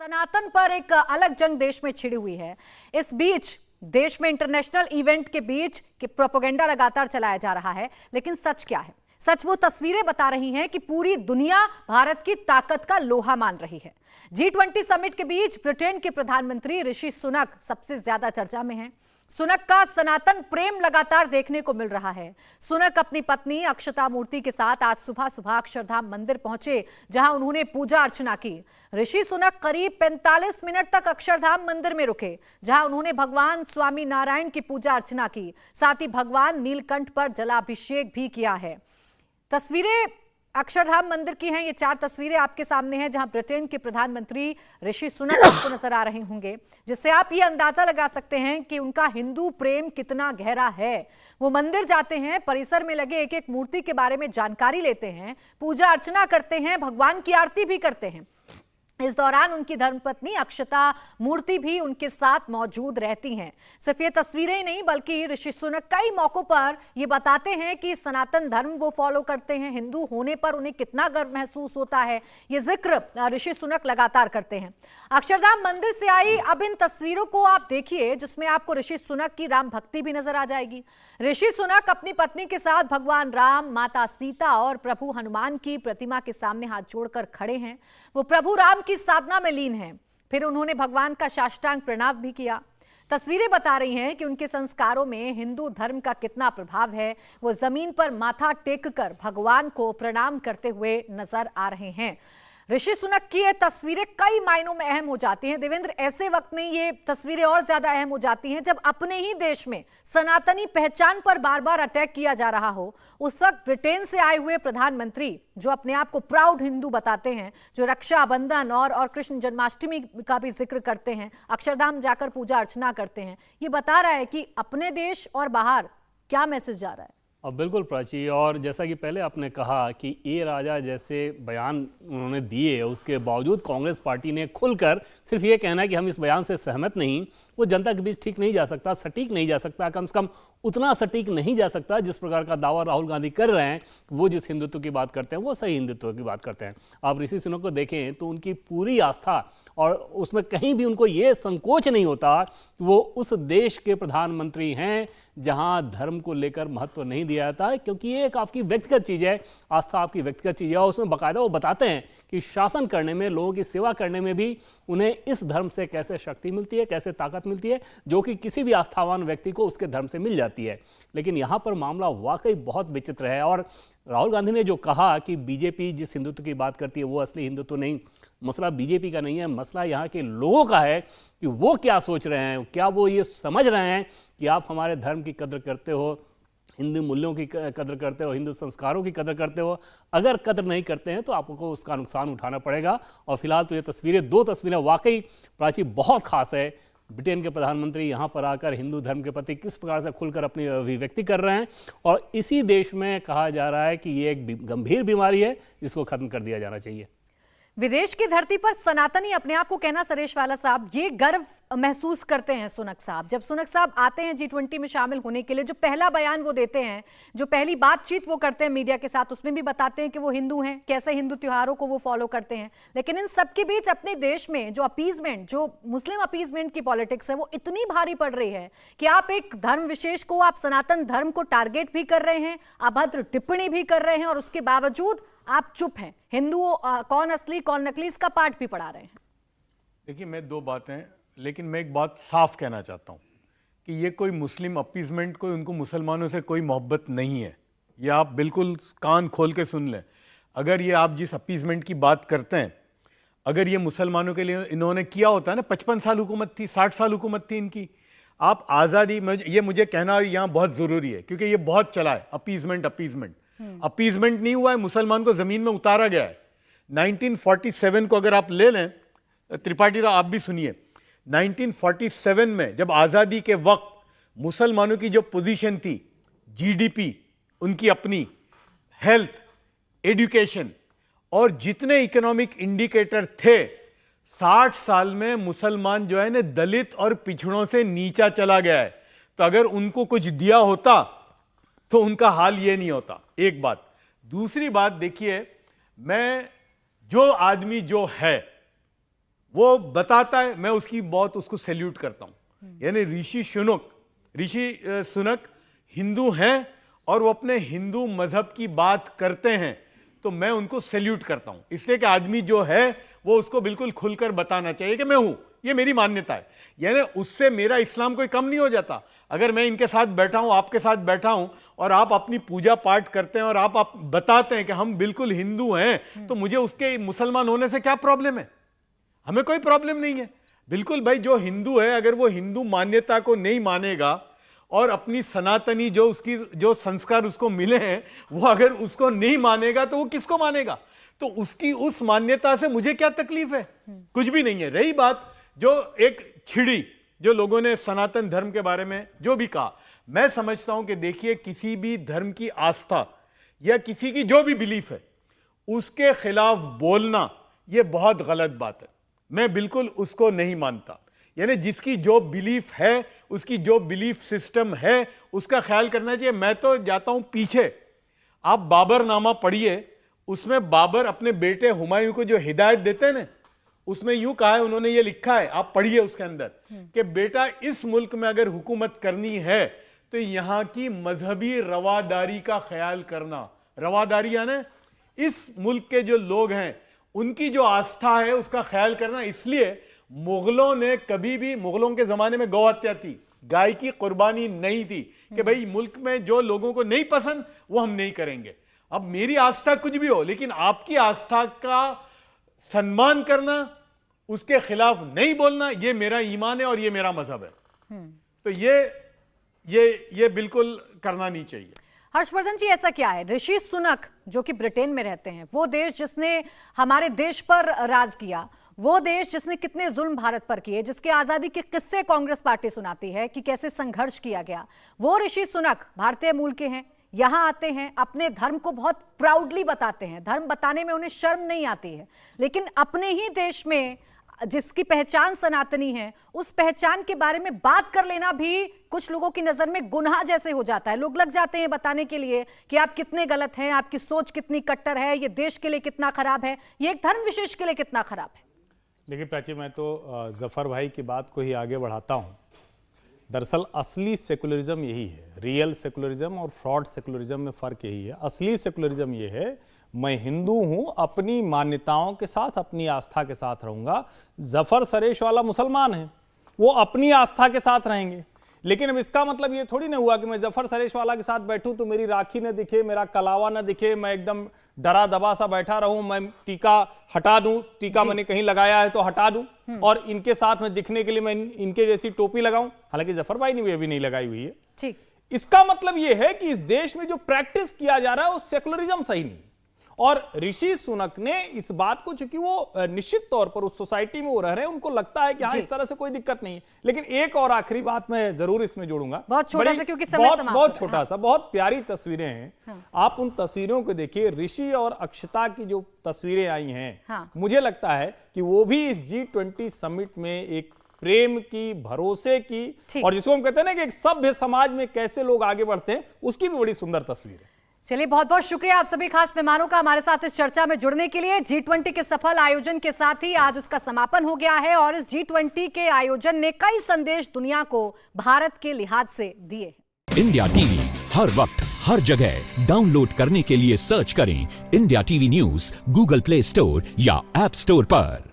सनातन पर एक अलग जंग देश में छिड़ी हुई है। इस बीच देश में इंटरनेशनल इवेंट के बीच के प्रोपेगेंडा लगातार चलाया जा रहा है, लेकिन सच क्या है? सच वो तस्वीरें बता रही हैं कि पूरी दुनिया भारत की ताकत का लोहा मान रही है। G20 समिट के बीच ब्रिटेन के प्रधानमंत्री ऋषि सुनक सबसे ज्यादा चर्चा में हैं। सुनक का सनातन प्रेम लगातार देखने को मिल रहा है। सुनक अपनी पत्नी अक्षता मूर्ति के साथ आज सुबह सुबह अक्षरधाम मंदिर पहुंचे, जहां उन्होंने पूजा अर्चना की। ऋषि सुनक करीब 45 मिनट तक अक्षरधाम मंदिर में रुके, जहां उन्होंने भगवान स्वामी नारायण की पूजा अर्चना की। साथ ही भगवान नीलकंठ पर जलाभिषेक भी किया है। तस्वीरें अक्षरधाम मंदिर की हैं। ये 4 तस्वीरें आपके सामने हैं, जहां ब्रिटेन के प्रधानमंत्री ऋषि सुनक आपको नजर आ रहे होंगे, जिससे आप ये अंदाजा लगा सकते हैं कि उनका हिंदू प्रेम कितना गहरा है। वो मंदिर जाते हैं, परिसर में लगे एक एक मूर्ति के बारे में जानकारी लेते हैं, पूजा अर्चना करते हैं, भगवान की आरती भी करते हैं। इस दौरान उनकी धर्मपत्नी अक्षता मूर्ति भी उनके साथ मौजूद रहती हैं। सिर्फ ये तस्वीरें ही नहीं, बल्कि ऋषि सुनक कई मौकों पर ये बताते हैं कि सनातन धर्म वो फॉलो करते हैं, हिंदू होने पर उन्हें कितना गर्व महसूस होता है, ये जिक्र ऋषि सुनक लगातार करते हैं। अक्षरधाम मंदिर से आई अब इन तस्वीरों को आप देखिए, जिसमें आपको ऋषि सुनक की राम भक्ति भी नजर आ जाएगी। ऋषि सुनक अपनी पत्नी के साथ भगवान राम, माता सीता और प्रभु हनुमान की प्रतिमा के सामने हाथ जोड़कर खड़े हैं। वो प्रभु राम की साधना में लीन हैं। फिर उन्होंने भगवान का साष्टांग प्रणाम भी किया। तस्वीरें बता रही हैं कि उनके संस्कारों में हिंदू धर्म का कितना प्रभाव है। वो जमीन पर माथा टेककर भगवान को प्रणाम करते हुए नजर आ रहे हैं। ऋषि सुनक की ये तस्वीरें कई मायनों में अहम हो जाती हैं। देवेंद्र, ऐसे वक्त में ये तस्वीरें और ज्यादा अहम हो जाती हैं जब अपने ही देश में सनातनी पहचान पर बार बार अटैक किया जा रहा हो। उस वक्त ब्रिटेन से आए हुए प्रधानमंत्री, जो अपने आप को प्राउड हिंदू बताते हैं, जो रक्षाबंधन और कृष्ण जन्माष्टमी का भी जिक्र करते हैं, अक्षरधाम जाकर पूजा अर्चना करते हैं, ये बता रहा है कि अपने देश और बाहर क्या मैसेज जा रहा है। अब बिल्कुल प्राची, और जैसा कि पहले आपने कहा कि ए राजा जैसे बयान उन्होंने दिए, उसके बावजूद कांग्रेस पार्टी ने खुलकर सिर्फ ये कहना है कि हम इस बयान से सहमत नहीं, वो जनता के बीच ठीक नहीं जा सकता, सटीक नहीं जा सकता, कम से कम उतना सटीक नहीं जा सकता जिस प्रकार का दावा राहुल गांधी कर रहे हैं। वो जिस हिंदुत्व की बात करते हैं वो सही हिंदुत्व की बात करते हैं। आप ऋषि सुनक को देखें तो उनकी पूरी आस्था, और उसमें कहीं भी उनको ये संकोच नहीं होता कि वो उस देश के प्रधानमंत्री हैं जहां धर्म को लेकर महत्व नहीं दिया जाता है, क्योंकि ये एक आपकी व्यक्तिगत चीज़ है, आस्था आपकी व्यक्तिगत चीज़ है। और उसमें बाकायदा वो बताते हैं कि शासन करने में, लोगों की सेवा करने में भी उन्हें इस धर्म से कैसे शक्ति मिलती है, कैसे ताकत मिलती है, जो कि किसी भी आस्थावान व्यक्ति को उसके धर्म से मिल जाती है। लेकिन यहाँ पर मामला वाकई बहुत विचित्र है। और राहुल गांधी ने जो कहा कि बीजेपी जिस हिंदुत्व की बात करती है वो असली हिंदुत्व नहीं, मसला बीजेपी का नहीं है, मसला यहाँ के लोगों का है कि वो क्या सोच रहे हैं। क्या वो ये समझ रहे हैं कि आप हमारे धर्म की कदर करते हो, हिंदू मूल्यों की कदर करते हो, हिंदू संस्कारों की कदर करते हो? अगर कदर नहीं करते हैं तो आपको उसका नुकसान उठाना पड़ेगा। और फिलहाल तो ये तस्वीरें, 2 तस्वीरें वाकई प्राची बहुत खास है। ब्रिटेन के प्रधानमंत्री यहाँ पर आकर हिंदू धर्म के प्रति किस प्रकार से खुलकर अपनी अभिव्यक्ति कर रहे हैं, और इसी देश में कहा जा रहा है कि ये एक गंभीर बीमारी है जिसको खत्म कर दिया जाना चाहिए। विदेश की धरती पर सनातनी अपने आप को कहना, सरेश वाला साहब, ये गर्व महसूस करते हैं सुनक साहब। जब सुनक साहब आते हैं G20 में शामिल होने के लिए, जो पहला बयान वो देते हैं, जो पहली बातचीत वो करते हैं मीडिया के साथ, उसमें भी बताते हैं कि वो हिंदू हैं, कैसे हिंदू त्योहारों को वो फॉलो करते हैं। लेकिन इन सबके बीच अपने देश में जो अपीजमेंट, जो मुस्लिम अपीजमेंट की पॉलिटिक्स है, वो इतनी भारी पड़ रही है कि आप एक धर्म विशेष को, आप सनातन धर्म को टारगेट भी कर रहे हैं, अभद्र टिप्पणी भी कर रहे हैं, और उसके बावजूद आप चुप हैं। हिंदुओं कौन असली कौन नकली, इसका पाठ भी पढ़ा रहे हैं। देखिए, मैं 2 बातें, लेकिन मैं एक बात साफ कहना चाहता हूं कि ये कोई मुस्लिम अपीजमेंट, कोई उनको मुसलमानों से कोई मोहब्बत नहीं है। ये आप बिल्कुल कान खोल के सुन लें। अगर ये आप जिस अपीजमेंट की बात करते हैं, अगर ये मुसलमानों के लिए इन्होंने किया होता है ना, 55 साल हुकूमत थी, 60 साल हुकूमत थी इनकी, आप आज़ादी, ये मुझे कहना यहाँ बहुत ज़रूरी है क्योंकि ये बहुत चला है, अपीजमेंट अपीजमेंट नहीं हुआ है, मुसलमान को ज़मीन में उतारा गया है। 1947 को अगर आप ले लें, त्रिपाठी राव आप भी सुनिए, 1947 में जब आज़ादी के वक्त मुसलमानों की जो पोजीशन थी, जीडीपी उनकी अपनी, हेल्थ, एजुकेशन और जितने इकोनॉमिक इंडिकेटर थे, 60 साल में मुसलमान जो है ना दलित और पिछड़ों से नीचा चला गया है। तो अगर उनको कुछ दिया होता तो उनका हाल ये नहीं होता। एक बात। दूसरी बात, देखिए, मैं जो आदमी जो है वो बताता है, मैं उसकी बहुत उसको सैल्यूट करता हूं। यानी ऋषि सुनक हिंदू हैं और वो अपने हिंदू मजहब की बात करते हैं, तो मैं उनको सैल्यूट करता हूं। इसलिए कि आदमी जो है वो उसको बिल्कुल खुलकर बताना चाहिए कि मैं हूं, ये मेरी मान्यता है। यानी उससे मेरा इस्लाम कोई कम नहीं हो जाता। अगर मैं इनके साथ बैठा हूं, आपके साथ बैठा हूं, और आप अपनी पूजा पाठ करते हैं और आप बताते हैं कि हम बिल्कुल हिंदू हैं, तो मुझे उसके मुसलमान होने से क्या प्रॉब्लम है? हमें कोई प्रॉब्लम नहीं है। बिल्कुल भाई, जो हिंदू है अगर वो हिंदू मान्यता को नहीं मानेगा और अपनी सनातनी जो संस्कार उसको मिले हैं वो अगर उसको नहीं मानेगा, तो वो किसको मानेगा? तो उसकी उस मान्यता से मुझे क्या तकलीफ है? कुछ भी नहीं है। रही बात जो एक छिड़ी जो लोगों ने सनातन धर्म के बारे में जो भी कहा, मैं समझता हूं कि देखिए, किसी भी धर्म की आस्था या किसी की जो भी बिलीफ है उसके खिलाफ बोलना यह बहुत गलत बात है। मैं बिल्कुल उसको नहीं मानता। यानी जिसकी जो बिलीफ है, उसकी जो बिलीफ सिस्टम है, उसका ख्याल करना चाहिए। मैं तो जाता हूं पीछे, आप बाबरनामा पढ़िए, उसमें बाबर अपने बेटे हुमायूं को जो हिदायत देते हैं ना, उसमें यूं कहा है, उन्होंने ये लिखा है, आप पढ़िए उसके अंदर, कि बेटा इस मुल्क में अगर हुकूमत करनी है तो यहां की मजहबी रवादारी का ख्याल करना। रवादारी यानी इस मुल्क के जो लोग हैं उनकी जो आस्था है उसका ख्याल करना। इसलिए मुगलों ने कभी भी, मुगलों के जमाने में गौ हत्या थी, गाय की कुर्बानी नहीं थी कि भाई मुल्क में जो लोगों को नहीं पसंद वो हम नहीं करेंगे। अब मेरी आस्था कुछ भी हो, लेकिन आपकी आस्था का सम्मान करना, उसके खिलाफ नहीं बोलना, ये मेरा ईमान है और ये मेरा मजहब है। तो ये बिल्कुल करना नहीं चाहिए। हर्षवर्धन जी, ऐसा क्या है? ऋषि सुनक जो कि ब्रिटेन में रहते हैं, वो देश जिसने हमारे देश पर राज किया, वो देश जिसने कितने जुल्म भारत पर किए, जिसके आजादी के किस्से कांग्रेस पार्टी सुनाती है कि कैसे संघर्ष किया गया, वो ऋषि सुनक भारतीय मूल के हैं, यहां आते हैं, अपने धर्म को बहुत प्राउडली बताते हैं, धर्म बताने में उन्हें शर्म नहीं आती है, लेकिन अपने ही देश में जिसकी पहचान सनातनी है, उस पहचान के बारे में बात कर लेना भी कुछ लोगों की नजर में गुनाह जैसे हो जाता है। लोग लग जाते हैं बताने के लिए कि आप कितने गलत हैं, आपकी सोच कितनी कट्टर है, ये देश के लिए कितना खराब है, ये एक धर्म विशेष के लिए कितना खराब है। देखिए प्राची, मैं तो जफर भाई की बात को ही आगे बढ़ाता हूं। दरअसल असली सेकुलरिज्म यही है। रियल सेकुलरिज्म और फ्रॉड सेकुलरिज्म में फर्क यही है। असली सेकुलरिज्म ये है, मैं हिंदू हूं, अपनी मान्यताओं के साथ, अपनी आस्था के साथ रहूंगा। जफर सरेश वाला मुसलमान है, वो अपनी आस्था के साथ रहेंगे, लेकिन अब इसका मतलब ये थोड़ी ना हुआ कि मैं जफर सरेश वाला के साथ बैठूं तो मेरी राखी न दिखे, मेरा कलावा न दिखे, मैं एकदम डरा दबा सा बैठा रहूं, मैं टीका हटा दूं, टीका मैंने कहीं लगाया है तो हटा दूं, और इनके साथ में दिखने के लिए मैं इनके जैसी टोपी लगाऊं। हालांकि जफर भाई ने भी अभी नहीं लगाई हुई है। ठीक, इसका मतलब यह है कि इस देश में जो प्रैक्टिस किया जा रहा है वो सेकुलरिज्म सही नहीं। और ऋषि सुनक ने इस बात को, चूंकि वो निश्चित तौर पर उस सोसाइटी में वो रह रहे हैं, उनको लगता है कि हाँ इस तरह से कोई दिक्कत नहीं है। लेकिन एक और आखिरी बात मैं जरूर इसमें जोड़ूंगा, बहुत छोटा सा, क्योंकि समय समाप्त बहुत छोटा सा, बहुत प्यारी तस्वीरें हैं। आप उन तस्वीरों को देखिए, ऋषि और अक्षता की जो तस्वीरें आई हैं, मुझे लगता है कि वो भी इस G20 समिट में एक प्रेम की, भरोसे की, और जिसको हम कहते हैं ना कि एक सभ्य समाज में कैसे लोग आगे बढ़ते हैं, उसकी भी बड़ी सुंदर तस्वीर है। चलिए, बहुत बहुत शुक्रिया आप सभी खास मेहमानों का हमारे साथ इस चर्चा में जुड़ने के लिए। G20 के सफल आयोजन के साथ ही आज उसका समापन हो गया है, और इस G20 के आयोजन ने कई संदेश दुनिया को भारत के लिहाज से दिए। इंडिया टीवी हर वक्त हर जगह डाउनलोड करने के लिए सर्च करें India TV news Google play store या ऐप स्टोर पर।